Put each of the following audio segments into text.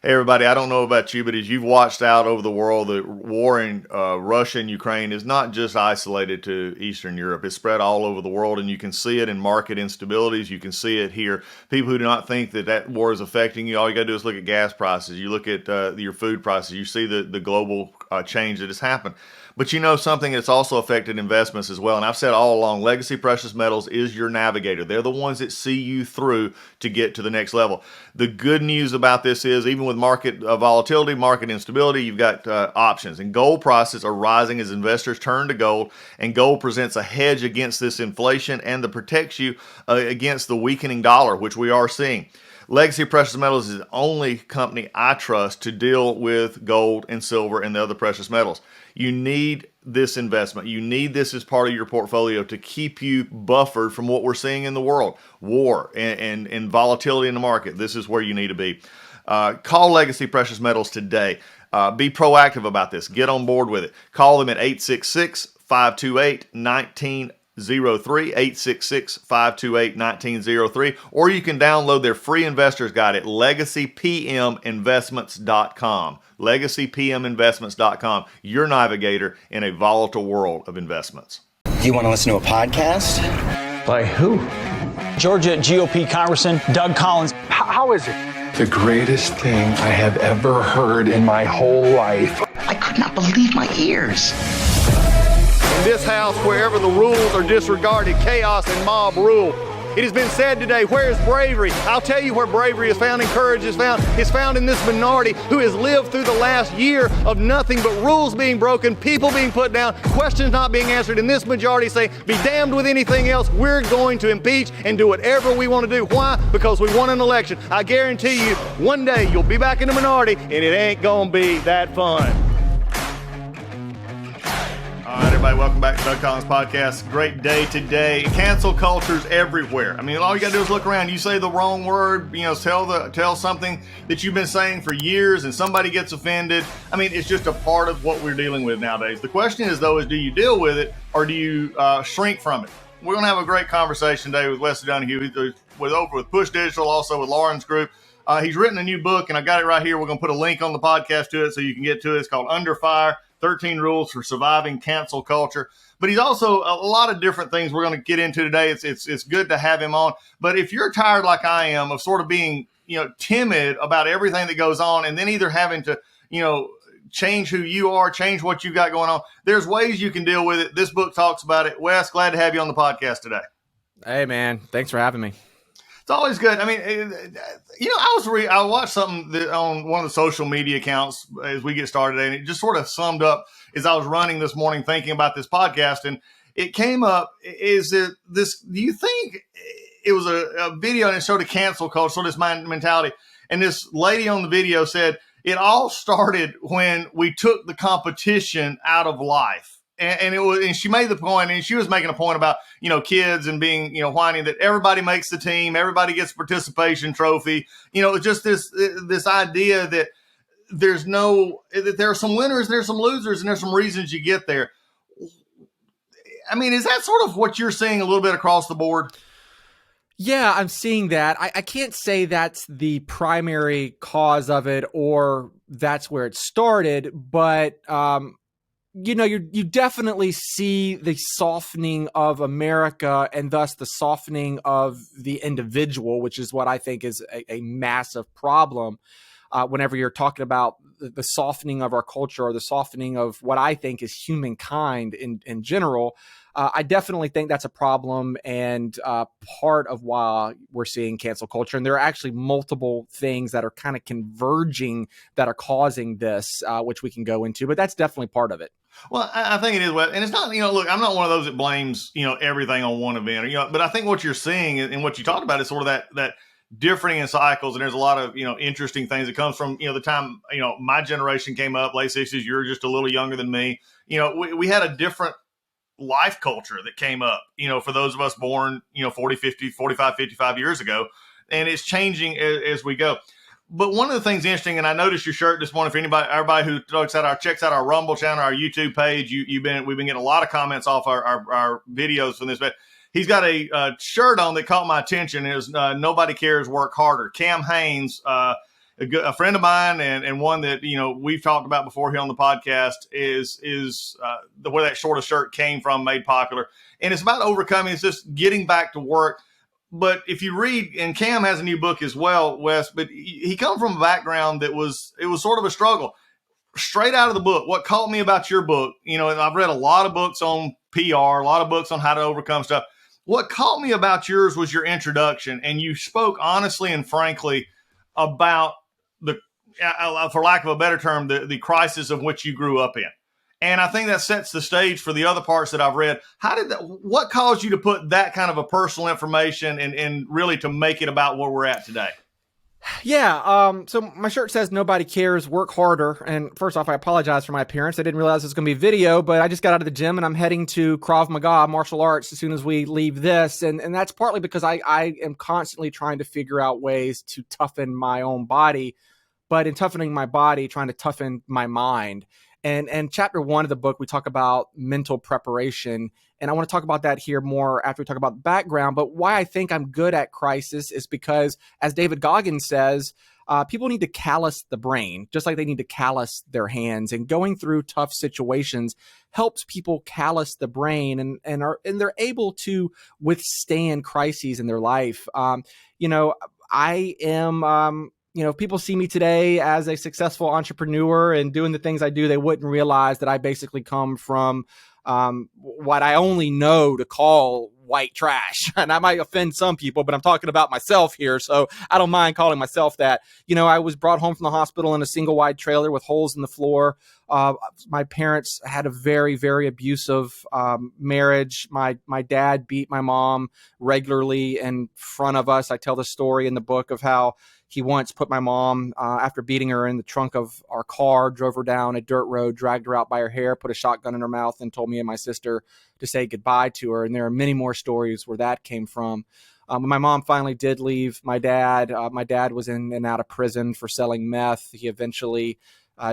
Hey, everybody, I don't know about you, but as you've watched out over the world, the war in Russia and Ukraine is not just isolated to Eastern Europe. It's spread all over the world, and you can see it in market instabilities. You can see it here. People who do not think that that war is affecting you, all you got to do is look at gas prices. You look at your food prices. You see the global change that has happened. But you know something that's also affected investments as well. And I've said all along, legacy precious metals is your navigator. They're the ones that see you through to get to the next level. The good news about this is even with market volatility, market instability, you've got options. And gold prices are rising as investors turn to gold. And gold presents a hedge against this inflation and that protects you against the weakening dollar, which we are seeing. Legacy Precious Metals is the only company I trust to deal with gold and silver and the other precious metals. You need this investment. You need this as part of your portfolio to keep you buffered from what we're seeing in the world, war and volatility in the market. This is where you need to be. Call Legacy Precious Metals today. Be proactive about this. Get on board with it. Call them at 866-528-1903, 866-528-1903, or you can download their free investor's guide at legacypminvestments.com. legacypminvestments.com, your navigator in a volatile world of investments. Do you want to listen to a podcast? By who? Georgia GOP Congressman Doug Collins. How is it? The greatest thing I have ever heard in my whole life. I could not believe my ears. In this house, wherever the rules are disregarded, chaos and mob rule. It has been said today, where is bravery? I'll tell you where bravery is found and courage is found. It's found in this minority who has lived through the last year of nothing but rules being broken, people being put down, questions not being answered, and this majority say, be damned with anything else. We're going to impeach and do whatever we want to do. Why? Because we won an election. I guarantee you, one day you'll be back in the minority and it ain't gonna be that fun. All right, everybody, welcome back to Doug Collins Podcast. Great day today. Cancel culture's everywhere. I mean, all you got to do is look around. You say the wrong word, tell something that you've been saying for years and somebody gets offended. I mean, it's just a part of what we're dealing with nowadays. The question is, though, do you deal with it or do you shrink from it? We're going to have a great conversation today with Wesley Donahue. He's with Push Digital, also with Lauren's group. He's written a new book, and I got it right here. We're going to put a link on the podcast to it so you can get to it. It's called Under Fire, 13 Rules for Surviving Cancel Culture. But he's also a lot of different things we're going to get into today. It's good to have him on. But if you're tired like I am of sort of being, timid about everything that goes on and then either having to, change who you are, change what you got going on, there's ways you can deal with it. This book talks about it. Wes, glad to have you on the podcast today. Hey, man. Thanks for having me. It's always good. I mean, I watched something on one of the social media accounts as we get started today, and it just sort of summed up as I was running this morning thinking about this podcast, and it came up, do you think it was a video and it showed a cancel culture, sort of this mentality, and this lady on the video said, it all started when we took the competition out of life. And she made the point, and she was making a point about, kids and being, whining that everybody makes the team, everybody gets a participation trophy, just this idea that that there are some winners, there's some losers, and there's some reasons you get there. I mean, is that sort of what you're seeing a little bit across the board? Yeah, I'm seeing that. I can't say that's the primary cause of it or that's where it started, but, you definitely see the softening of America and thus the softening of the individual, which is what I think is a massive problem. Whenever you're talking about the softening of our culture or the softening of what I think is humankind in general, I definitely think that's a problem and part of why we're seeing cancel culture. And there are actually multiple things that are kind of converging that are causing this, which we can go into, but that's definitely part of it. Well, I think it is, and it's not, look, I'm not one of those that blames, everything on one event, but I think what you're seeing and what you talked about is sort of that differing in cycles. And there's a lot of, interesting things that comes from, the time, my generation came up, late 60s, you're just a little younger than me. We had a different life culture that came up, for those of us born, 40, 50, 45, 55 years ago. And it's changing as we go. But one of the things interesting, and I noticed your shirt this morning for everybody who checks out our Rumble channel, our YouTube page, we've been getting a lot of comments off our videos from this, but he's got a shirt on that caught my attention. Is Nobody Cares, Work Harder. Cam Haynes a friend of mine and one that, we've talked about before here on the podcast is where that shortest shirt came from, made popular. And it's about overcoming. It's just getting back to work. But if you read, and Cam has a new book as well, Wes, but he comes from a background it was sort of a struggle. Straight out of the book, what caught me about your book, and I've read a lot of books on PR, a lot of books on how to overcome stuff. What caught me about yours was your introduction, and you spoke honestly and frankly about for lack of a better term, the crisis of which you grew up in. And I think that sets the stage for the other parts that I've read. What caused you to put that kind of a personal information and really to make it about where we're at today? Yeah. So my shirt says "Nobody cares, work harder." And first off, I apologize for my appearance. I didn't realize it was going to be video, but I just got out of the gym and I'm heading to Krav Maga martial arts as soon as we leave this. And that's partly because I am constantly trying to figure out ways to toughen my own body, but in toughening my body, trying to toughen my mind. And chapter 1 of the book, we talk about mental preparation. And I want to talk about that here more after we talk about background. But why I think I'm good at crisis is because, as David Goggins says, people need to callous the brain, just like they need to callous their hands. And going through tough situations helps people callous the brain and they're able to withstand crises in their life. I am... if people see me today as a successful entrepreneur and doing the things I do, they wouldn't realize that I basically come from what I only know to call white trash. And I might offend some people, but I'm talking about myself here. So I don't mind calling myself that. I was brought home from the hospital in a single wide trailer with holes in the floor. My parents had a very, very abusive marriage. My dad beat my mom regularly in front of us. I tell the story in the book of how he once put my mom, after beating her, in the trunk of our car, drove her down a dirt road, dragged her out by her hair, put a shotgun in her mouth, and told me and my sister to say goodbye to her. And there are many more stories where that came from. When my mom finally did leave my dad was in and out of prison for selling meth. He eventually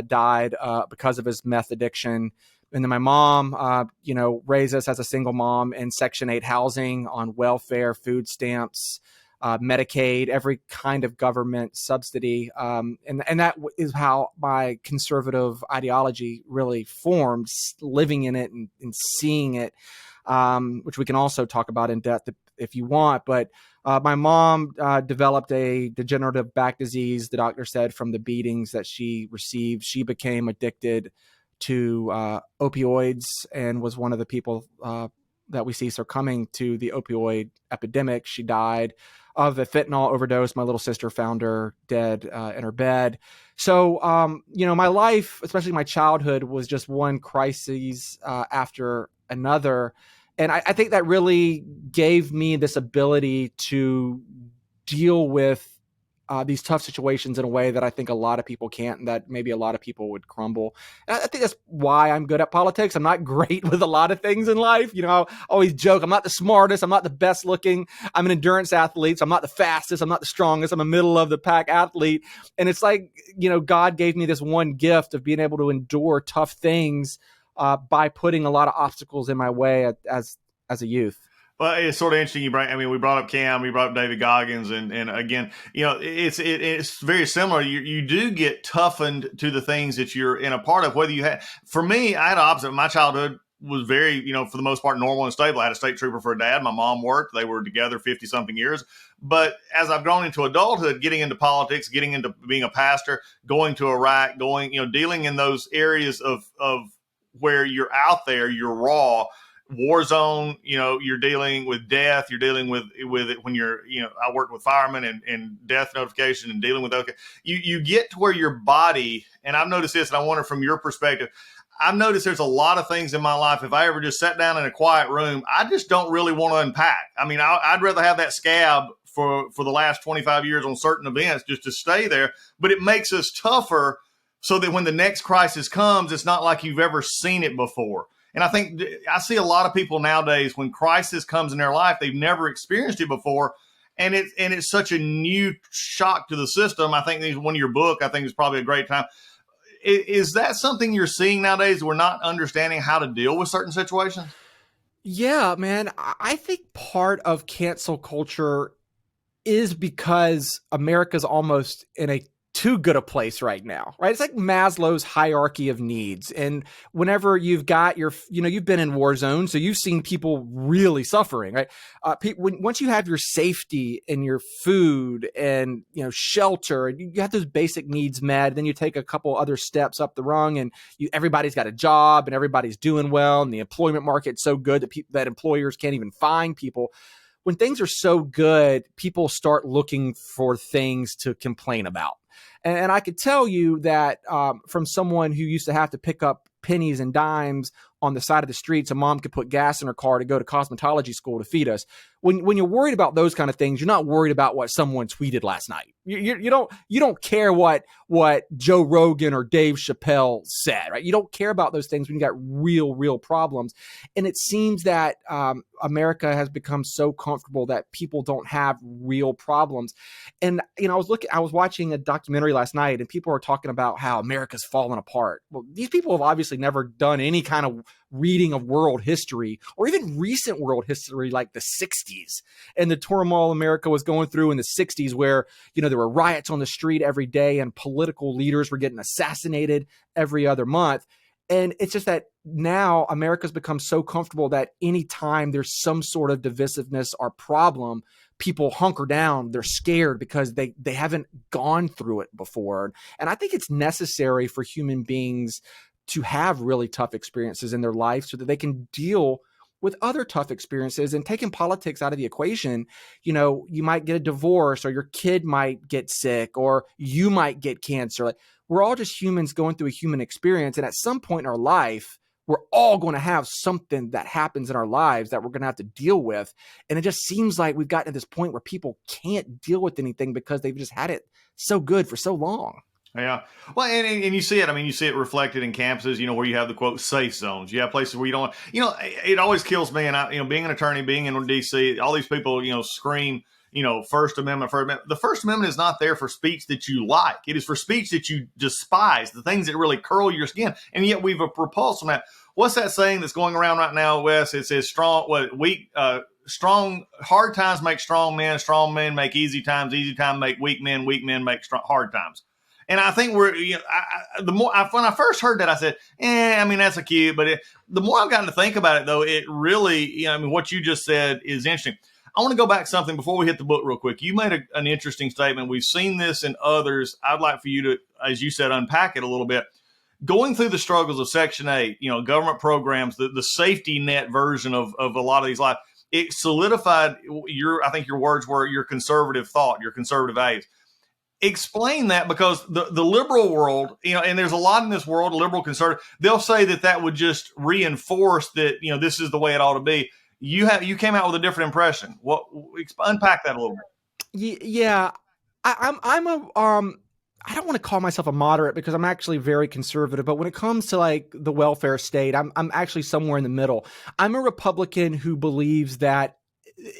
died because of his meth addiction. And then my mom, raised us as a single mom in Section 8 housing, on welfare, food stamps, Medicaid, every kind of government subsidy. And that is how my conservative ideology really formed, living in it and seeing it, which we can also talk about in depth if you want. But my mom developed a degenerative back disease, the doctor said, from the beatings that she received. She became addicted to opioids and was one of the people that we see succumbing to the opioid epidemic. She died of a fentanyl overdose. My little sister found her dead in her bed. So, my life, especially my childhood, was just one crisis after another. And I think that really gave me this ability to deal with these tough situations in a way that I think a lot of people can't, and that maybe a lot of people would crumble. And I think that's why I'm good at politics. I'm not great with a lot of things in life. I always joke, I'm not the smartest, I'm not the best looking, I'm an endurance athlete, so I'm not the fastest, I'm not the strongest, I'm a middle of the pack athlete. And it's like, God gave me this one gift of being able to endure tough things by putting a lot of obstacles in my way as a youth. Well, it's sort of interesting. We brought up Cam, we brought up David Goggins, and again, it's very similar. You do get toughened to the things that you're in a part of. Whether you had, for me, I had the opposite. My childhood was very, for the most part, normal and stable. I had a state trooper for a dad. My mom worked. They were together 50 something years. But as I've grown into adulthood, getting into politics, getting into being a pastor, going to Iraq, dealing in those areas of where you're out there, you're raw. War zone, you're dealing with death, you're dealing with it when you're, I worked with firemen and death notification and dealing with, you get to where your body, and I've noticed this, and I wonder from your perspective, I've noticed there's a lot of things in my life, if I ever just sat down in a quiet room, I just don't really want to unpack. I'd rather have that scab for the last 25 years on certain events just to stay there, but it makes us tougher so that when the next crisis comes, it's not like you've ever seen it before. And I think I see a lot of people nowadays, when crisis comes in their life, they've never experienced it before. And it's such a new shock to the system. I think one of your book, I think is probably a great time. Is that something you're seeing nowadays? We're not understanding how to deal with certain situations? Yeah, man. I think part of cancel culture is because America's almost in a too good a place right now, right? It's like Maslow's hierarchy of needs. And whenever you've got you've been in war zones, so you've seen people really suffering, right? Once you have your safety and your food and, shelter, and you have those basic needs met, then you take a couple other steps up the rung and everybody's got a job and everybody's doing well. And the employment market's so good that employers can't even find people. When things are so good, people start looking for things to complain about. And I could tell you that from someone who used to have to pick up pennies and dimes on the side of the street so mom could put gas in her car to go to cosmetology school to feed us. When you're worried about those kind of things, you're not worried about what someone tweeted last night. You don't care what Joe Rogan or Dave Chappelle said, right? You don't care about those things when you got real problems. And it seems that America has become so comfortable that people don't have real problems. And I was watching a documentary last night, and people were talking about how America's fallen apart. Well, these people have obviously never done any kind of reading of world history or even recent world history like the 60s and the turmoil America was going through in the 60s, where there were riots on the street every day and political leaders were getting assassinated every other month. And it's just that now America's become so comfortable that anytime there's some sort of divisiveness or problem, people hunker down. They're scared because they haven't gone through it before. And I think it's necessary for human beings to have really tough experiences in their life so that they can deal with other tough experiences. And taking politics out of the equation, you might get a divorce, or your kid might get sick, or you might get cancer. Like, we're all just humans going through a human experience. And at some point in our life, we're all going to have something that happens in our lives that we're going to have to deal with. And it just seems like we've gotten to this point where people can't deal with anything because they've just had it so good for so long. Yeah. Well, and you see it. I mean, you see it reflected in campuses, where you have the quote safe zones. You have places where you don't, it always kills me. And being an attorney, being in DC, all these people, scream, First Amendment, First Amendment. The First Amendment is not there for speech that you like. It is for speech that you despise, the things that really curl your skin. And yet we've repulsed from that. What's that saying that's going around right now, Wes? It says hard times make strong men make easy times make weak men make hard times. And I think when I first heard that, I said, that's a cute. But the more I've gotten to think about it, though, it really, what you just said is interesting. I want to go back to something before we hit the book real quick. You made an interesting statement. We've seen this in others. I'd like for you to, as you said, unpack it a little bit. Going through the struggles of Section 8, government programs, the safety net version of a lot of these lives, it solidified I think your words were your conservative thought, your conservative values. Explain that, because the liberal world, and there's a lot in this world, liberal, conservative, they'll say that would just reinforce that, this is the way it ought to be. You came out with a different impression. Unpack that a little bit. Yeah, I don't want to call myself a moderate because I'm actually very conservative, but when it comes to like the welfare state, I'm actually somewhere in the middle. I'm a Republican who believes that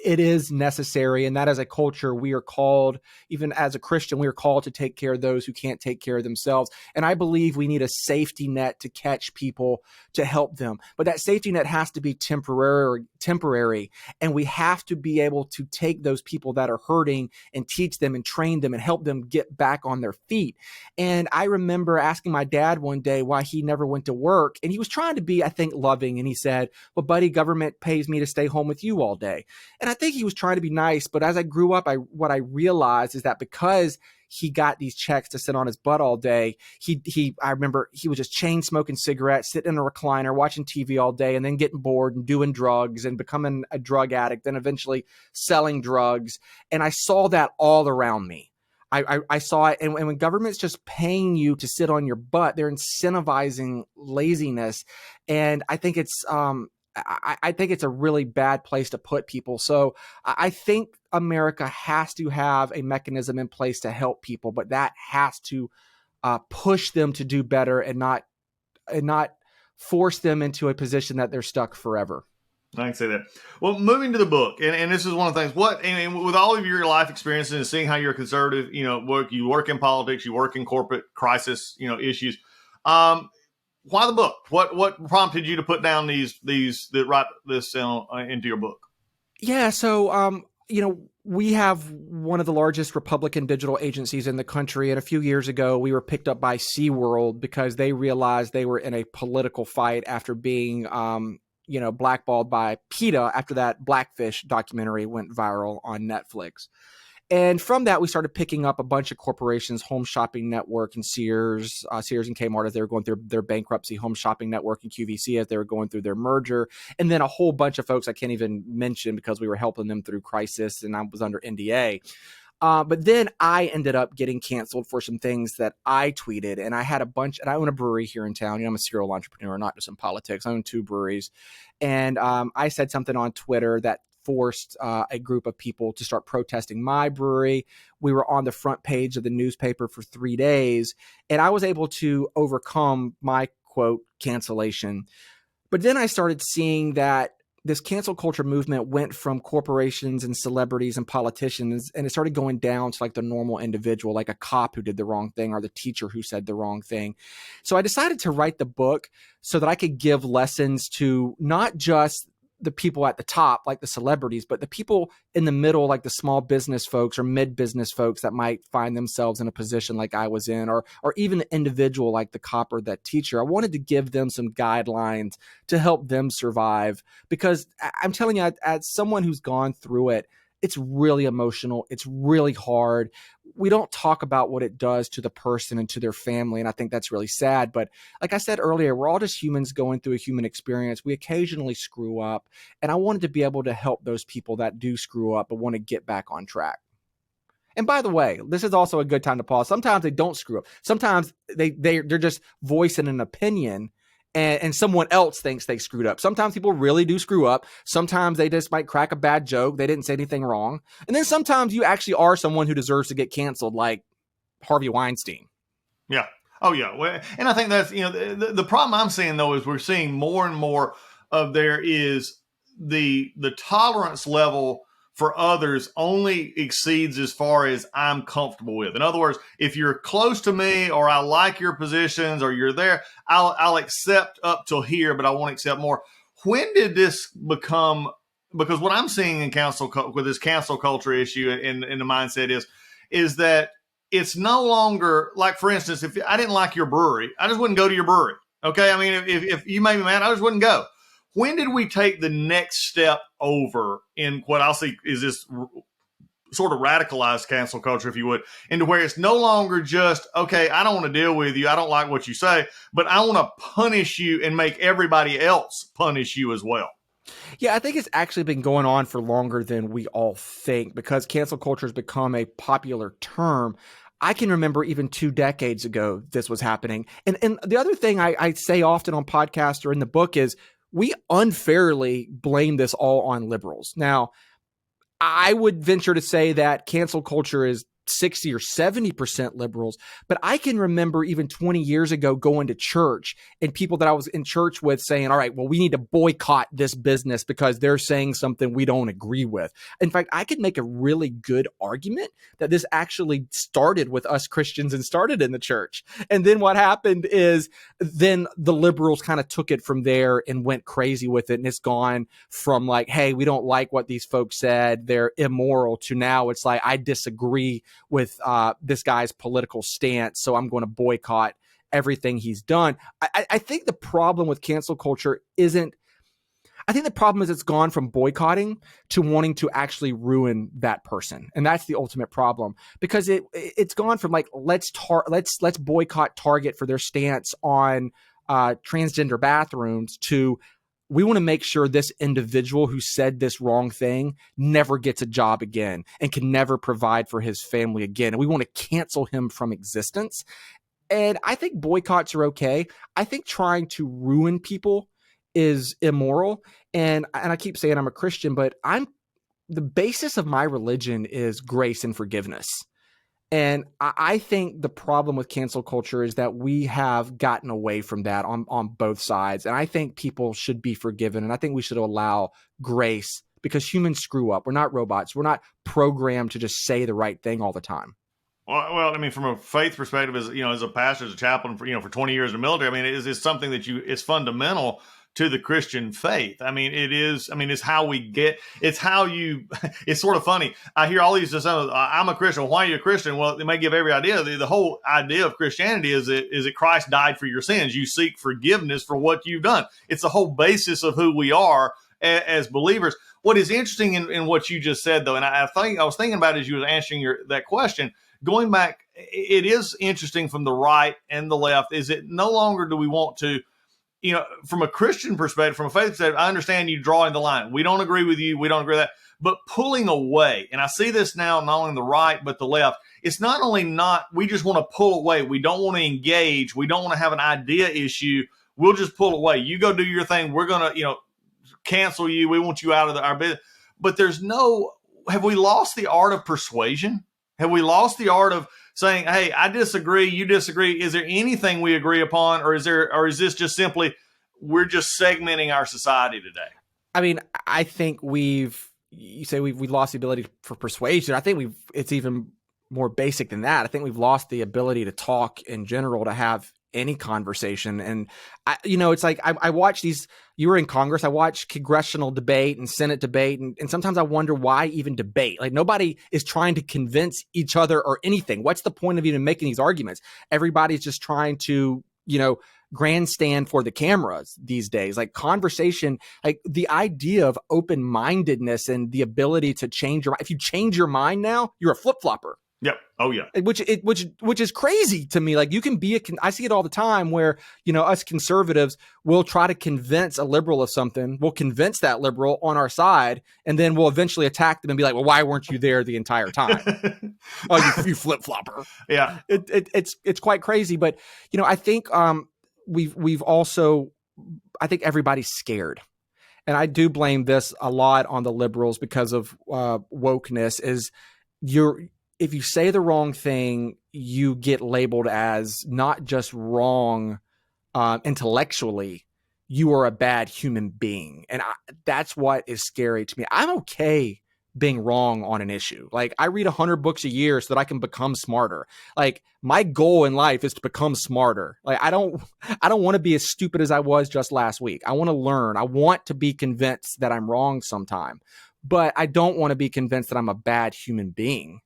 it is necessary, and that as a culture, we are called, even as a Christian, we are called to take care of those who can't take care of themselves. And I believe we need a safety net to catch people, to help them. But that safety net has to be temporary, and we have to be able to take those people that are hurting and teach them and train them and help them get back on their feet. And I remember asking my dad one day why he never went to work, and he was trying to be, I think, loving. And he said, "Well, buddy, government pays me to stay home with you all day." And I think he was trying to be nice, but as I grew up, what I realized is that because he got these checks to sit on his butt all day, I remember he was just chain smoking cigarettes, sitting in a recliner, watching TV all day, and then getting bored and doing drugs and becoming a drug addict, then eventually selling drugs. And I saw that all around me. I saw it. And when government's just paying you to sit on your butt, they're incentivizing laziness. And I think it's a really bad place to put people. So I think America has to have a mechanism in place to help people, but that has to push them to do better and not force them into a position that they're stuck forever. I can say that. Well, moving to the book, and this is one of the things. With all of your life experiences and seeing how you're a conservative, you work in politics, you work in corporate crisis, issues. Why the book? What prompted you to put down these that write this into your book? Yeah, so we have one of the largest Republican digital agencies in the country. And a few years ago, we were picked up by SeaWorld because they realized they were in a political fight after being, blackballed by PETA after that Blackfish documentary went viral on Netflix. And from that, we started picking up a bunch of corporations, Home Shopping Network and Sears and Kmart as they were going through their bankruptcy, Home Shopping Network and QVC as they were going through their merger, and then a whole bunch of folks I can't even mention because we were helping them through crisis and I was under NDA. But then I ended up getting canceled for some things that I tweeted, and I had a bunch, and I own a brewery here in town. I'm a serial entrepreneur, not just in politics. I own 2 breweries. And I said something on Twitter that forced a group of people to start protesting my brewery. We were on the front page of the newspaper for 3 days, and I was able to overcome my quote cancellation. But then I started seeing that this cancel culture movement went from corporations and celebrities and politicians, and it started going down to like the normal individual, like a cop who did the wrong thing or the teacher who said the wrong thing. So I decided to write the book so that I could give lessons to not just the people at the top, like the celebrities, but the people in the middle, like the small business folks or mid-business folks that might find themselves in a position like I was in, or even the individual like the cop or that teacher. I wanted to give them some guidelines to help them survive, because I'm telling you, as someone who's gone through it, it's really emotional. It's really hard. We don't talk about what it does to the person and to their family, and I think that's really sad. But like I said earlier, we're all just humans going through a human experience. We occasionally screw up, and I wanted to be able to help those people that do screw up but want to get back on track. And by the way, this is also a good time to pause. Sometimes they don't screw up. Sometimes they're just voicing an opinion, and someone else thinks they screwed up. Sometimes people really do screw up. Sometimes they just might crack a bad joke. They didn't say anything wrong. And then sometimes you actually are someone who deserves to get canceled, like Harvey Weinstein. Yeah. Oh, yeah. Well, and I think that's, the problem I'm seeing, though, is we're seeing more and more of there is the tolerance level for others only exceeds as far as I'm comfortable with. In other words, if you're close to me or I like your positions or you're there, I'll accept up till here, but I won't accept more. When did this become, because what I'm seeing in with this cancel culture issue in the mindset is that it's no longer like, for instance, if I didn't like your brewery, I just wouldn't go to your brewery. Okay. I mean, if you made me mad, I just wouldn't go. When did we take the next step over in what I'll see is this sort of radicalized cancel culture, if you would, into where it's no longer just, okay, I don't want to deal with you, I don't like what you say, but I want to punish you and make everybody else punish you as well? Yeah, I think it's actually been going on for longer than we all think, because cancel culture has become a popular term. I can remember even 2 decades ago this was happening. And the other thing I say often on podcasts or in the book is we unfairly blame this all on liberals. Now, I would venture to say that cancel culture is 60 or 70% liberals. But I can remember even 20 years ago going to church and people that I was in church with saying, all right, well, we need to boycott this business because they're saying something we don't agree with. In fact, I could make a really good argument that this actually started with us Christians and started in the church. And then what happened is then the liberals kind of took it from there and went crazy with it. And it's gone from like, hey, we don't like what these folks said, they're immoral, to now it's like, I disagree with this guy's political stance, so I'm going to boycott everything he's done. I think the problem with cancel culture isn't, I think the problem is it's gone from boycotting to wanting to actually ruin that person. And that's the ultimate problem, because it's gone from like, let's boycott Target for their stance on transgender bathrooms to, we want to make sure this individual who said this wrong thing never gets a job again and can never provide for his family again. And we want to cancel him from existence. And I think boycotts are okay. I think trying to ruin people is immoral. And I keep saying I'm a Christian, but the basis of my religion is grace and forgiveness. And I think the problem with cancel culture is that we have gotten away from that on both sides. And I think people should be forgiven. And I think we should allow grace, because humans screw up. We're not robots. We're not programmed to just say the right thing all the time. Well, I mean, from a faith perspective, as a pastor, as a chaplain for 20 years in the military, I mean, it's something that it's fundamental to the Christian faith. I mean, it's how we get, it's how you, it's sort of funny. I hear all these, I'm a Christian. Why are you a Christian? Well, they may give every idea. The whole idea of Christianity is that Christ died for your sins. You seek forgiveness for what you've done. It's the whole basis of who we are as believers. What is interesting in what you just said, though, and I was thinking about it as you were answering that question, going back, it is interesting from the right and the left, is it no longer do we want to, from a Christian perspective, from a faith perspective, I understand you drawing the line. We don't agree with you. We don't agree with that. But pulling away, and I see this now not only on the right, but the left, it's not only we just want to pull away. We don't want to engage. We don't want to have an idea issue. We'll just pull away. You go do your thing. We're going to, cancel you. We want you out of our business. But have we lost the art of persuasion? Have we lost the art of saying, hey, I disagree, you disagree. Is there anything we agree upon? Or is this just simply, we're just segmenting our society today? I mean, I think we lost the ability for persuasion. I think it's even more basic than that. I think we've lost the ability to talk in general, to have any conversation. And it's like, I watch these, you were in Congress, I watch congressional debate and Senate debate. And sometimes I wonder why even debate. Like, nobody is trying to convince each other or anything. What's the point of even making these arguments? Everybody's just trying to, grandstand for the cameras these days. Like, conversation, like the idea of open-mindedness and the ability to change your mind. If you change your mind now, you're a flip-flopper. Yep. Oh yeah. Which is crazy to me. Like, you can be I see it all the time where, us conservatives will try to convince a liberal of something. We'll convince that liberal on our side, and then we'll eventually attack them and be like, well, why weren't you there the entire time? Oh, you flip flopper. Yeah. It's quite crazy. But, I think, we've also, I think everybody's scared. And I do blame this a lot on the liberals because of wokeness. If you say the wrong thing, you get labeled as not just wrong intellectually, you are a bad human being. And that's what is scary to me. I'm okay being wrong on an issue. Like, I read 100 books a year so that I can become smarter. Like, my goal in life is to become smarter. Like, I don't want to be as stupid as I was just last week. I want to learn. I want to be convinced that I'm wrong sometime, but I don't want to be convinced that I'm a bad human being.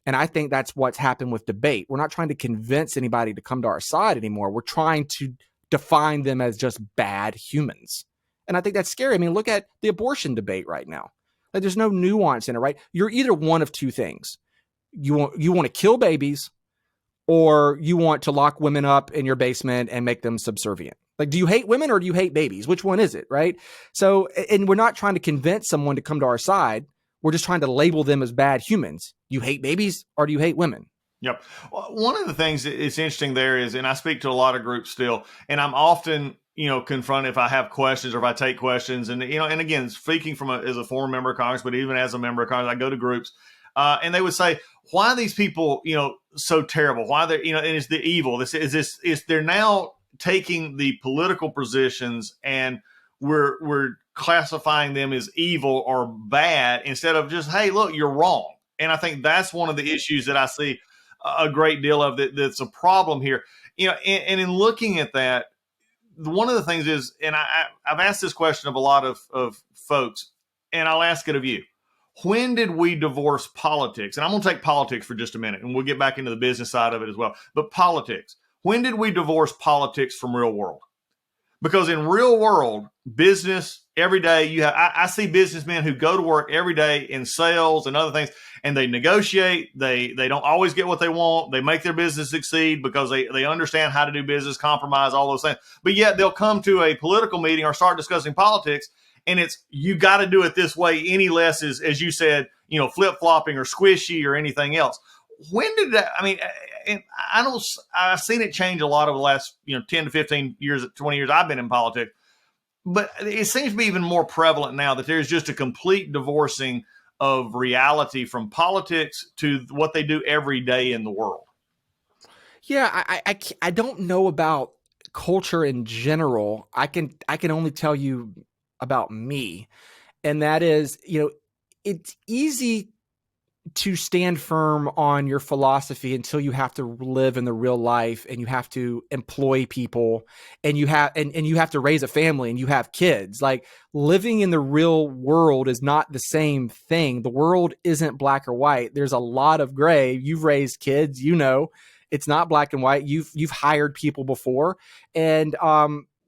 And I think that's what's happened with debate. We're not trying to convince anybody to come to our side anymore. We're trying to define them as just bad humans. And I think that's scary. I mean, look at the abortion debate right now. Like, there's no nuance in it, right? You're either one of two things. You want to kill babies, or you want to lock women up in your basement and make them subservient. Like, do you hate women or do you hate babies? Which one is it, right? So, and we're not trying to convince someone to come to our side. We're just trying to label them as bad humans. You hate babies or do you hate women? Yep. Well, one of the things that's interesting there is, and I speak to a lot of groups still, and I'm often, confronted if I have questions or if I take questions. And, and again, speaking as a former member of Congress, but even as a member of Congress, I go to groups and they would say, why are these people, so terrible? Why they're, and it's the evil. They're now taking the political positions and we're classifying them as evil or bad instead of just, hey, look, you're wrong. And I think that's one of the issues that I see a great deal of that's a problem here. And in looking at that, one of the things is, and I've asked this question of a lot of folks, and I'll ask it of you. When did we divorce politics? And I'm going to take politics for just a minute, and we'll get back into the business side of it as well. But politics, when did we divorce politics from real world? Because in real world business, every day I see businessmen who go to work every day in sales and other things, and they negotiate. They don't always get what they want. They make their business succeed because they understand how to do business, compromise, all those things. But yet they'll come to a political meeting or start discussing politics, and it's, you got to do it this way, any less is, as you said, flip-flopping or squishy or anything else. When did that, and I've seen it change a lot over the last, 10 to 15 years, 20 years I've been in politics, but it seems to be even more prevalent now that there's just a complete divorcing of reality from politics to what they do every day in the world. Yeah, I don't know about culture in general. I can only tell you about me, and that is, it's easy to stand firm on your philosophy until you have to live in the real life and you have to employ people and you have and you have to raise a family and you have kids. Like, living in the real world is not the same thing. The world isn't black or white. There's a lot of gray. You've raised kids, it's not black and white. You've hired people before. And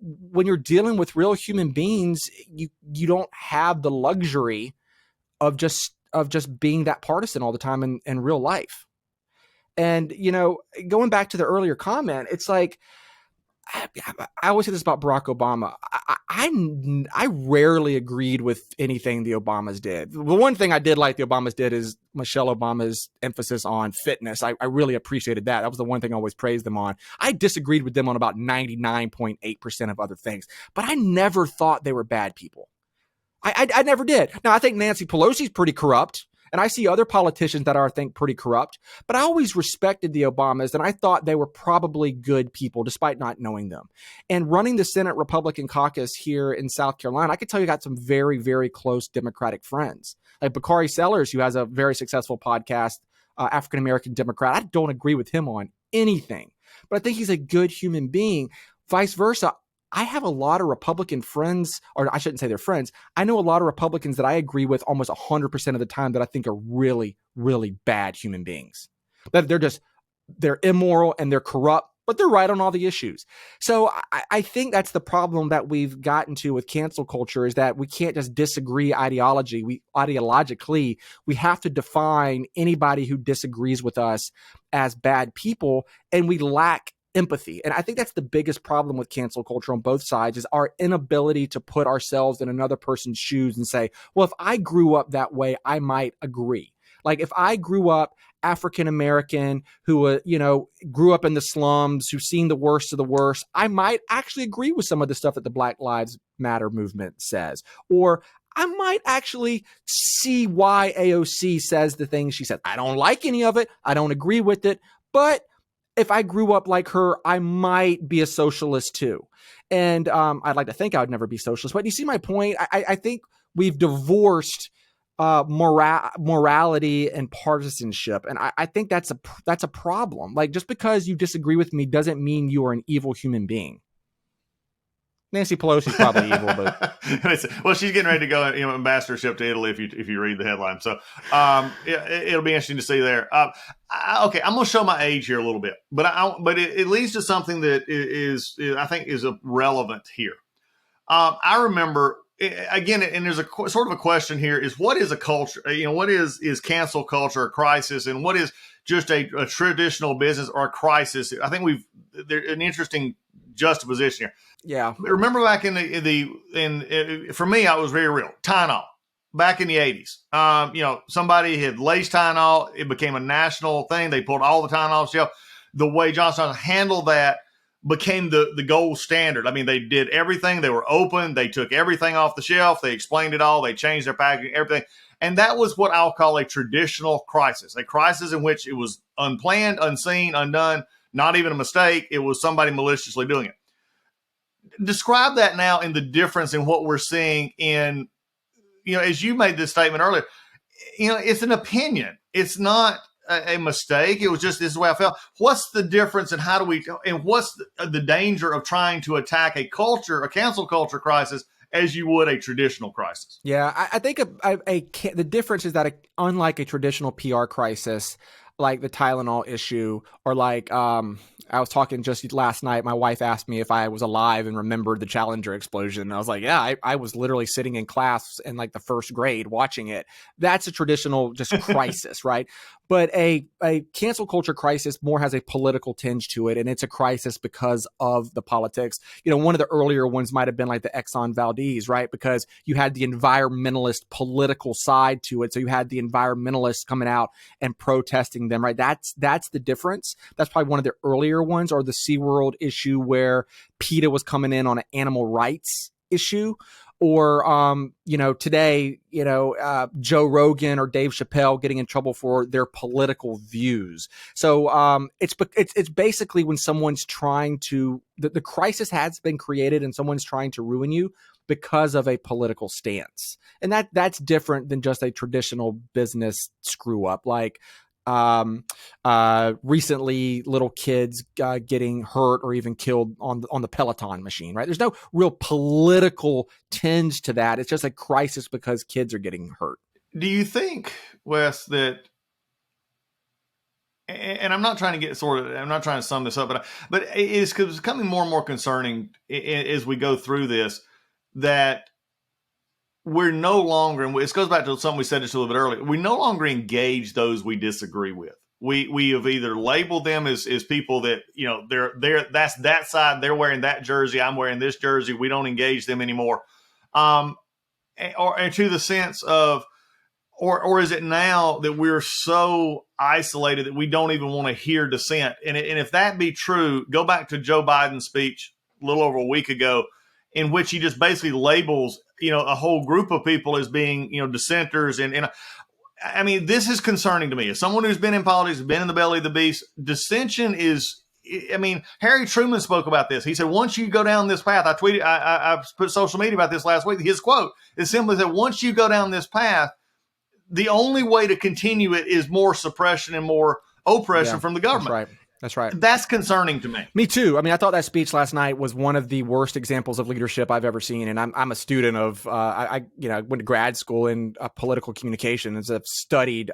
when you're dealing with real human beings, you don't have the luxury of just being that partisan all the time in real life. And, going back to the earlier comment, it's like, I always say this about Barack Obama. I rarely agreed with anything the Obamas did. The one thing I did like the Obamas did is Michelle Obama's emphasis on fitness. I really appreciated that. That was the one thing I always praised them on. I disagreed with them on about 99.8% of other things, but I never thought they were bad people. I never did. Now, I think Nancy Pelosi's pretty corrupt, and I see other politicians that are, I think, pretty corrupt, but I always respected the Obamas, and I thought they were probably good people, despite not knowing them. And running the Senate Republican caucus here in South Carolina, I could tell you got some very, very close Democratic friends. Like Bakari Sellers, who has a very successful podcast, African-American Democrat. I don't agree with him on anything, but I think he's a good human being. Vice versa, I have a lot of Republican friends, or I shouldn't say they're friends. I know a lot of Republicans that I agree with almost 100% of the time that I think are really, really bad human beings. That they're immoral and they're corrupt, but they're right on all the issues. So I think that's the problem that we've gotten to with cancel culture, is that we can't just disagree ideologically. We have to define anybody who disagrees with us as bad people, and we lack empathy. And I think that's the biggest problem with cancel culture on both sides, is our inability to put ourselves in another person's shoes and say, well, if I grew up that way, I might agree. Like, if I grew up African-American who, grew up in the slums, who've seen the worst of the worst, I might actually agree with some of the stuff that the Black Lives Matter movement says. Or I might actually see why AOC says the things she says. I don't like any of it. I don't agree with it. But if I grew up like her, I might be a socialist too. And I'd like to think I would never be socialist. But you see my point? I think we've divorced morality and partisanship. And I think that's a problem. Like, just because you disagree with me doesn't mean you are an evil human being. Nancy Pelosi's probably evil, but well, she's getting ready to go, ambassadorship to Italy. If you read the headline, so it'll be interesting to see there. Okay, I'm going to show my age here a little bit, but it leads to something that is I think is relevant here. I remember again, and there's a sort of a question here: is what is a culture? What is cancel culture, a crisis, and what is just a traditional business or a crisis? I think there's an interesting juxtaposition here. Yeah. Remember back for me, I was very real. Tylenol back in the 80s. Somebody had laced Tylenol. It became a national thing. They pulled all the Tylenol off the shelf. The way Johnson handled that became the gold standard. I mean, they did everything. They were open. They took everything off the shelf. They explained it all. They changed their packaging, everything. And that was what I'll call a traditional crisis, a crisis in which it was unplanned, unseen, undone, not even a mistake. It was somebody maliciously doing it. Describe that now in the difference in what we're seeing in, as you made this statement earlier, it's an opinion. It's not a mistake. It was just, this is the way I felt. What's the difference and what's the danger of trying to attack a cancel culture crisis as you would a traditional crisis? Yeah, I think the difference is that unlike a traditional PR crisis, like the Tylenol issue, or like I was talking just last night, my wife asked me if I was alive and remembered the Challenger explosion. And I was like, yeah, I was literally sitting in class in like the first grade watching it. That's a traditional just crisis, right? But a cancel culture crisis more has a political tinge to it, and it's a crisis because of the politics. One of the earlier ones might have been like the Exxon Valdez, right? Because you had the environmentalist political side to it. So you had the environmentalists coming out and protesting them, right? That's the difference. That's probably one of the earlier ones, or the SeaWorld issue where PETA was coming in on an animal rights issue. or today, Joe Rogan or Dave Chappelle getting in trouble for their political views. So it's basically when someone's trying to, the crisis has been created and someone's trying to ruin you because of a political stance. And that's different than just a traditional business screw up. Like recently little kids getting hurt or even killed on the Peloton machine, right? There's no real political tinge to that. It's just a crisis because kids are getting hurt. Do you think, Wes, that, and I'm not trying to I'm not trying to sum this up, but it is becoming more and more concerning as we go through this, that we're no longer, and this goes back to something we said just a little bit earlier, we no longer engage those we disagree with. We have either labeled them as people that, they're that's that side, they're wearing that jersey, I'm wearing this jersey. We don't engage them anymore. And to the sense of, or is it now that we're so isolated that we don't even want to hear dissent? And if that be true, go back to Joe Biden's speech a little over a week ago, in which he just basically labels, a whole group of people as being, dissenters. And I mean, this is concerning to me. As someone who's been in politics, been in the belly of the beast, dissension is, Harry Truman spoke about this. He said, once you go down this path, I put social media about this last week. His quote is simply that once you go down this path, the only way to continue it is more suppression and more oppression from the government. That's right. That's concerning to me. Me too. I thought that speech last night was one of the worst examples of leadership I've ever seen. And I'm a student of, I went to grad school in political communications. I've studied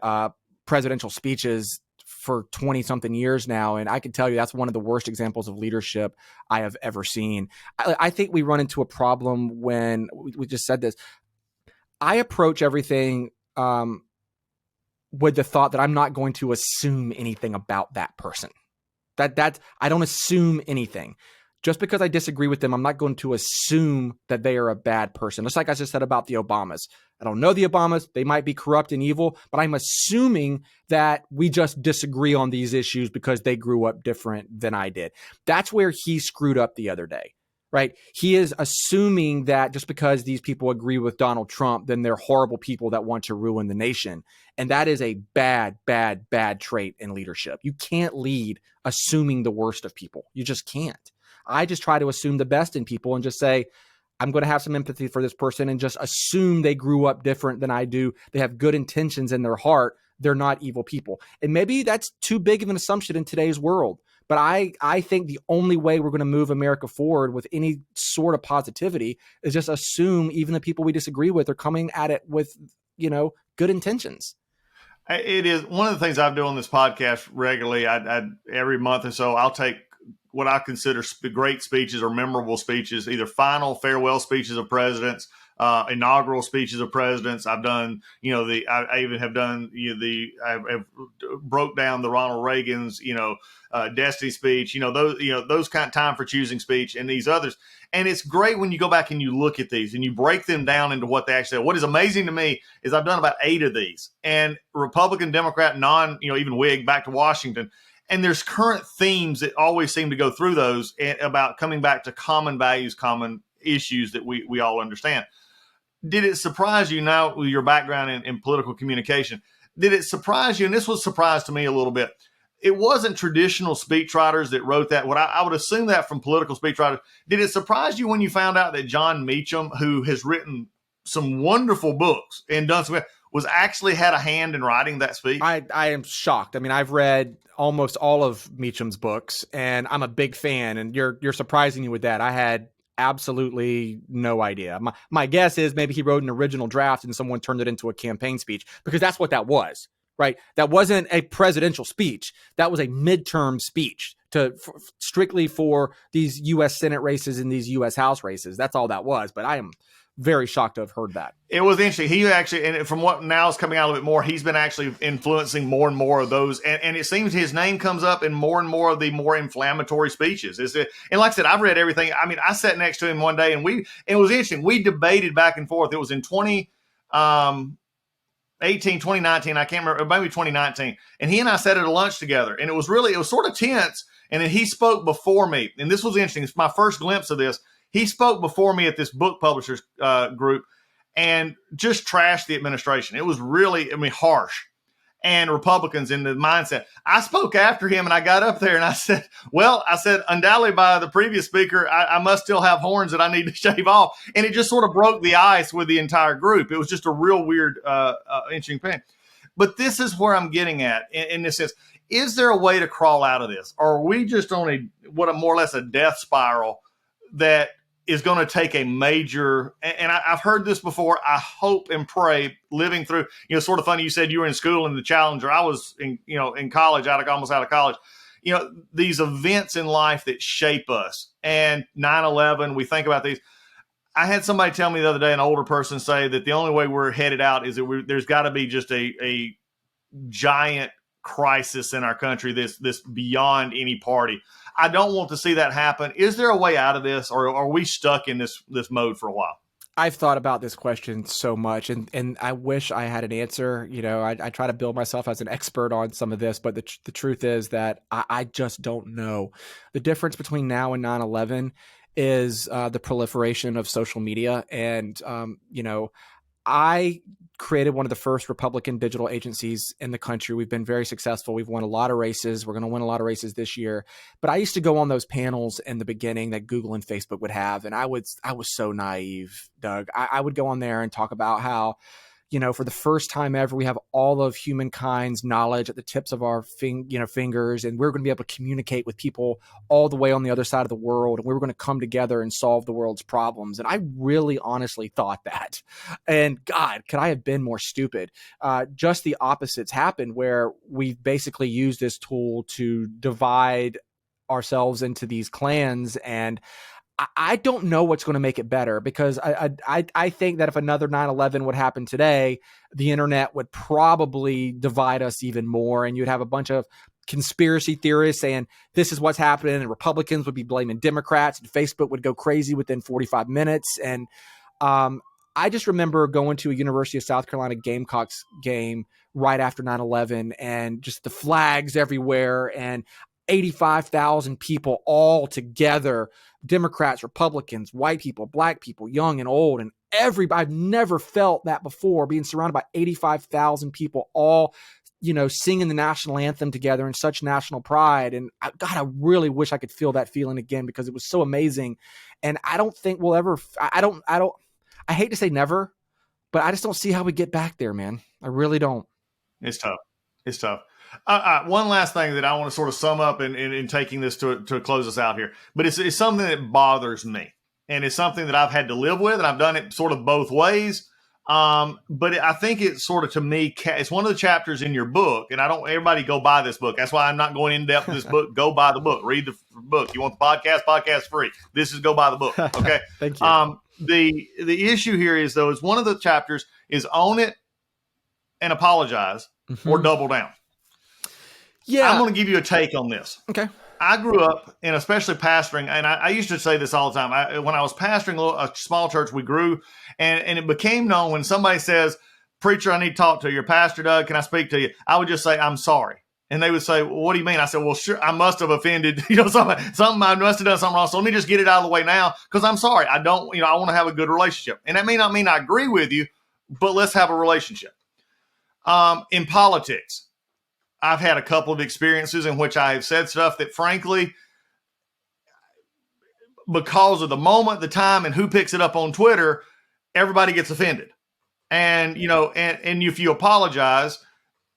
presidential speeches for 20 something years now. And I can tell you that's one of the worst examples of leadership I have ever seen. I think we run into a problem when we just said this. I approach everything with the thought that I'm not going to assume anything about that person. That I don't assume anything. Just because I disagree with them, I'm not going to assume that they are a bad person. Just like I just said about the Obamas. I don't know the Obamas. They might be corrupt and evil, but I'm assuming that we just disagree on these issues because they grew up different than I did. That's where he screwed up the other day, right? He is assuming that just because these people agree with Donald Trump, then they're horrible people that want to ruin the nation. And that is a bad, bad, bad trait in leadership. You can't lead assuming the worst of people. You just can't. I just try to assume the best in people and just say, I'm going to have some empathy for this person and just assume they grew up different than I do. They have good intentions in their heart. They're not evil people. And maybe that's too big of an assumption in today's world. But I think the only way we're going to move America forward with any sort of positivity is just assume even the people we disagree with are coming at it with, good intentions. It is one of the things I do on this podcast regularly. I every month or so, I'll take what I consider great speeches or memorable speeches, either final farewell speeches of presidents, inaugural speeches of presidents. I've done, I even have done, I've broke down the Ronald Reagan's, Destiny speech, those kind of time for choosing speech and these others. And it's great when you go back and you look at these and you break them down into what they actually are. What is amazing to me is I've done about 8 of these, and Republican, Democrat, even Whig, back to Washington. And there's current themes that always seem to go through those about coming back to common values, common issues that we all understand. Did it surprise you, now with your background in political communication, did it surprise you, and this was a surprise to me a little bit, it wasn't traditional speechwriters that wrote that. What I would assume that from political speechwriters. Did it surprise you when you found out that John Meacham, who has written some wonderful books and done some, was actually had a hand in writing that speech? I am shocked. I've read almost all of Meacham's books, and I'm a big fan. And you're surprising me with that. I had absolutely no idea. My guess is maybe he wrote an original draft and someone turned it into a campaign speech, because that's what that was. Right. That wasn't a presidential speech. That was a midterm speech strictly for these U.S. Senate races and these U.S. House races. That's all that was. But I am very shocked to have heard that. It was interesting. He actually, and from what now is coming out a little bit more, he's been actually influencing more and more of those. And it seems his name comes up in more and more of the more inflammatory speeches. And like I said, I've read everything. I sat next to him one day and it was interesting. We debated back and forth. It was in 2019, I can't remember, maybe 2019. And he and I sat at a lunch together, and it was sort of tense. And then he spoke before me. And this was interesting. It's my first glimpse of this. He spoke before me at this book publishers group and just trashed the administration. It was really, harsh. And Republicans in the mindset. I spoke after him and I got up there and I said, undoubtedly by the previous speaker, I must still have horns that I need to shave off. And it just sort of broke the ice with the entire group. It was just a real weird, interesting thing. But this is where I'm getting at in this sense. Is there a way to crawl out of this? Or are we just on more or less a death spiral that is going to take a major, and I've heard this before, I hope and pray, living through, sort of funny, you said you were in school in the Challenger. I was in college, almost out of college. These events in life that shape us, and 9/11, we think about these. I had somebody tell me the other day, an older person, say that the only way we're headed out is that there's got to be just a giant crisis in our country this beyond any party. I don't want to see that happen. Is there a way out of this, or are we stuck in this mode for a while? I've thought about this question so much, and I wish I had an answer. I try to build myself as an expert on some of this, but the truth is that I just don't know. The difference between now and 9/11 is the proliferation of social media. And, I created one of the first Republican digital agencies in the country. We've been very successful. We've won a lot of races. We're going to win a lot of races this year. But I used to go on those panels in the beginning that Google and Facebook would have. And I was so naive, Doug. I would go on there and talk about how, for the first time ever, we have all of humankind's knowledge at the tips of our fingers, and we're going to be able to communicate with people all the way on the other side of the world, and we were going to come together and solve the world's problems. And I really honestly thought that. And God, could I have been more stupid? Just the opposites happened, where we've basically used this tool to divide ourselves into these clans. And I don't know what's going to make it better, because I think that if another 9/11 would happen today, the internet would probably divide us even more. And you'd have a bunch of conspiracy theorists saying this is what's happening, and Republicans would be blaming Democrats, and Facebook would go crazy within 45 minutes. And I just remember going to a University of South Carolina Gamecocks game right after 9/11, and just the flags everywhere, and 85,000 people all together, Democrats, Republicans, white people, black people, young and old, and everybody. I've never felt that before, being surrounded by 85,000 people all, singing the national anthem together in such national pride. And God, I really wish I could feel that feeling again, because it was so amazing. And I don't think we'll ever, I hate to say never, but I just don't see how we get back there, man. I really don't. It's tough. It's tough. One last thing that I want to sort of sum up in taking this to close us out here, but it's something that bothers me, and it's something that I've had to live with, and I've done it sort of both ways. But I think it's sort of, to me, it's one of the chapters in your book, and everybody go buy this book. That's why I'm not going in depth with this book. Go buy the book. Read the book. You want the podcast free. This is go buy the book. Okay. Thank you. The issue here is, though, is one of the chapters is own it and apologize, or double down. Yeah. I'm going to give you a take on this. Okay. I grew up, and especially pastoring, and I used to say this all the time. When I was pastoring a small church, we grew, and it became known when somebody says, "Preacher, I need to talk to you. Pastor Doug, can I speak to you?" I would just say, "I'm sorry." And they would say, "Well, what do you mean?" I said, "Well, sure, I must have offended, something. I must have done something wrong. So let me just get it out of the way now, because I'm sorry. I don't, I want to have a good relationship." And that may not mean I agree with you, but let's have a relationship. In politics, I've had a couple of experiences in which I have said stuff that, frankly, because of the moment, the time, and who picks it up on Twitter, everybody gets offended. And, and if you apologize,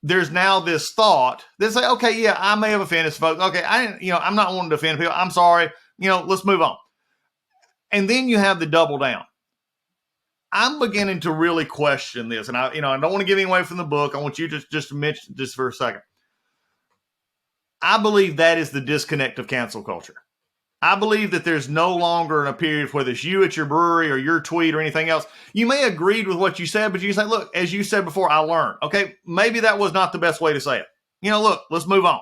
there's now this thought that say, okay, yeah, I may have offended folks. Okay, I didn't, I'm not wanting to offend people. I'm sorry. Let's move on. And then you have the double down. I'm beginning to really question this. And I don't want to give anything away from the book. I want you to just mention this for a second. I believe that is the disconnect of cancel culture. I believe that there's no longer a period, whether it's you at your brewery or your tweet or anything else. You may have agreed with what you said, but you say, look, as you said before, I learned. Okay, maybe that was not the best way to say it. Look, let's move on.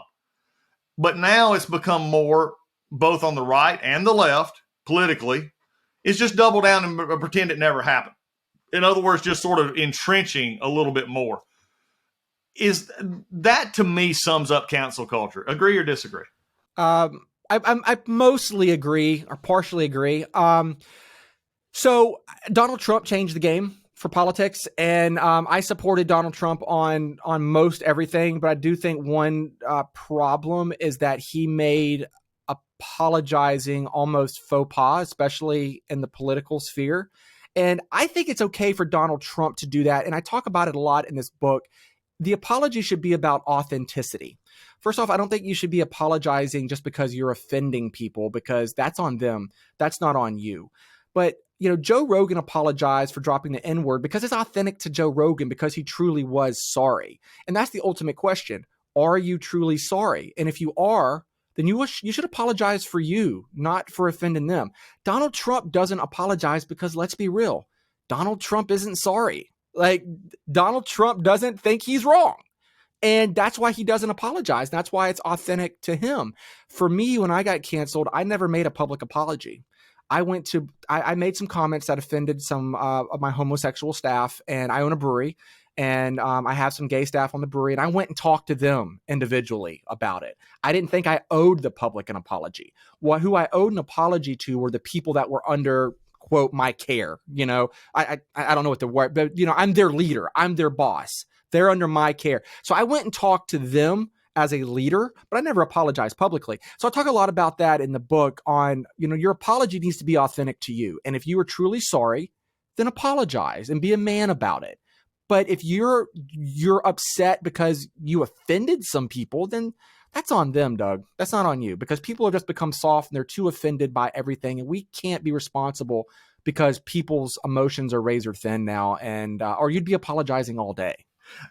But now it's become more, both on the right and the left, politically, it's just double down and pretend it never happened. In other words, just sort of entrenching a little bit more. Is that, to me, sums up cancel culture? Agree or disagree? I mostly agree or partially agree. So Donald Trump changed the game for politics, and I supported Donald Trump on most everything. But I do think one problem is that he made apologizing almost faux pas, especially in the political sphere. And I think it's okay for Donald Trump to do that. And I talk about it a lot in this book. The apology should be about authenticity. First off, I don't think you should be apologizing just because you're offending people, because that's on them. That's not on you. But, Joe Rogan apologized for dropping the N-word because it's authentic to Joe Rogan, because he truly was sorry. And that's the ultimate question. Are you truly sorry? And if you are, then you should apologize for you, not for offending them. Donald Trump doesn't apologize because, let's be real, Donald Trump isn't sorry. Like, Donald Trump doesn't think he's wrong. And that's why he doesn't apologize. That's why it's authentic to him. For me, when I got canceled, I never made a public apology. I made some comments that offended some of my homosexual staff, and I own a brewery, and I have some gay staff on the brewery, and I went and talked to them individually about it. I didn't think I owed the public an apology. Who I owed an apology to were the people that were under, quote, my care. I don't know what the word, but I'm their leader. I'm their boss. They're under my care. So I went and talked to them as a leader, but I never apologized publicly. So I talk a lot about that in the book on, your apology needs to be authentic to you. And if you are truly sorry, then apologize and be a man about it. But if you're upset because you offended some people, then that's on them, Doug. That's not on you, because people have just become soft and they're too offended by everything. And we can't be responsible because people's emotions are razor thin now, and or you'd be apologizing all day.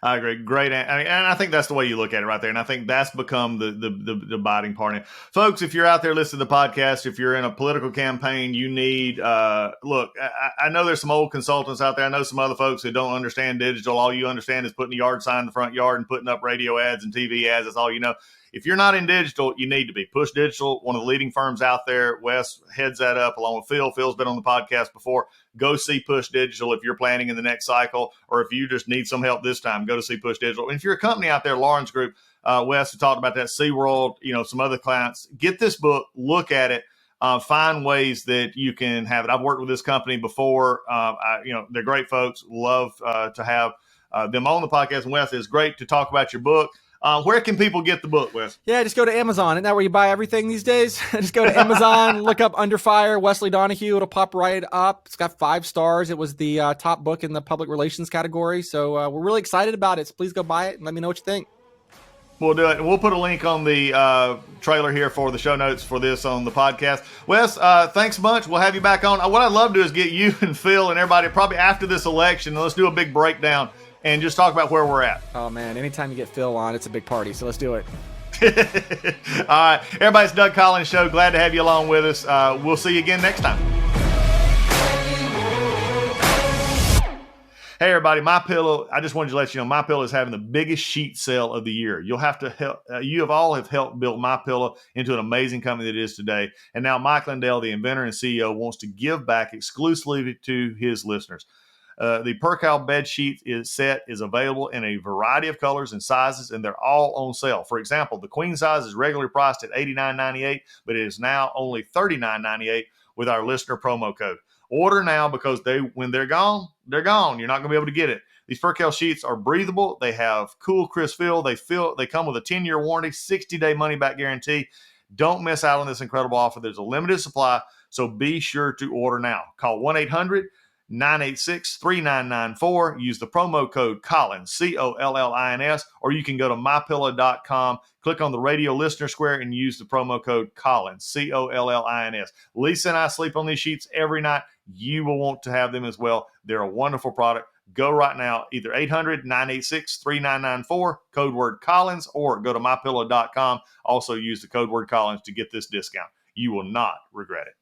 I agree. Great. And I think that's the way you look at it right there. And I think that's become the biting part. Folks, if you're out there listening to the podcast, if you're in a political campaign, you need, look, I know there's some old consultants out there. I know some other folks who don't understand digital. All you understand is putting a yard sign in the front yard and putting up radio ads and TV ads. That's all you know. If you're not in digital, you need to be. Push Digital, one of the leading firms out there. Wes heads that up along with Phil. Phil's been on the podcast before. Go see Push Digital if you're planning in the next cycle, or if you just need some help this time, go to see Push Digital. And if you're a company out there, Lauren's Group, Wes talked about that, SeaWorld, some other clients, get this book, look at it, find ways that you can have it. I've worked with this company before. They're great folks. Love to have them on the podcast. And Wes, it's great to talk about your book. Where can people get the book, Wes? Yeah, just go to Amazon. Isn't that where you buy everything these days? Just go to Amazon, look up Under Fire, Wesley Donahue. It'll pop right up. It's got 5 stars. It was the top book in the public relations category. So we're really excited about it. So please go buy it and let me know what you think. We'll do it. We'll put a link on the trailer here for the show notes for this on the podcast. Wes, thanks a bunch. We'll have you back on. What I'd love to do is get you and Phil and everybody probably after this election. Let's do a big breakdown and just talk about where we're at. Oh, man. Anytime you get Phil on, it's a big party. So let's do it. All right. Everybody, it's Doug Collins Show. Glad to have you along with us. We'll see you again next time. Hey, everybody. MyPillow, I just wanted to let you know, MyPillow is having the biggest sheet sale of the year. You'll have to help. You have all helped build MyPillow into an amazing company that it is today. And now Mike Lindell, the inventor and CEO, wants to give back exclusively to his listeners. The Percale bed sheet set is available in a variety of colors and sizes, and they're all on sale. For example, the queen size is regularly priced at $89.98, but it is now only $39.98 with our listener promo code. Order now, because when they're gone, they're gone. You're not going to be able to get it. These Percale sheets are breathable. They have cool, crisp feel. They come with a 10-year warranty, 60-day money-back guarantee. Don't miss out on this incredible offer. There's a limited supply, so be sure to order now. Call 1-800-986-3994. Use the promo code Collins, COLLINS, or you can go to mypillow.com, click on the radio listener square, and use the promo code Collins, COLLINS. Lisa and I sleep on these sheets every night. You will want to have them as well. They're a wonderful product. Go right now, either 800-986-3994, code word Collins, or go to mypillow.com. Also use the code word Collins to get this discount. You will not regret it.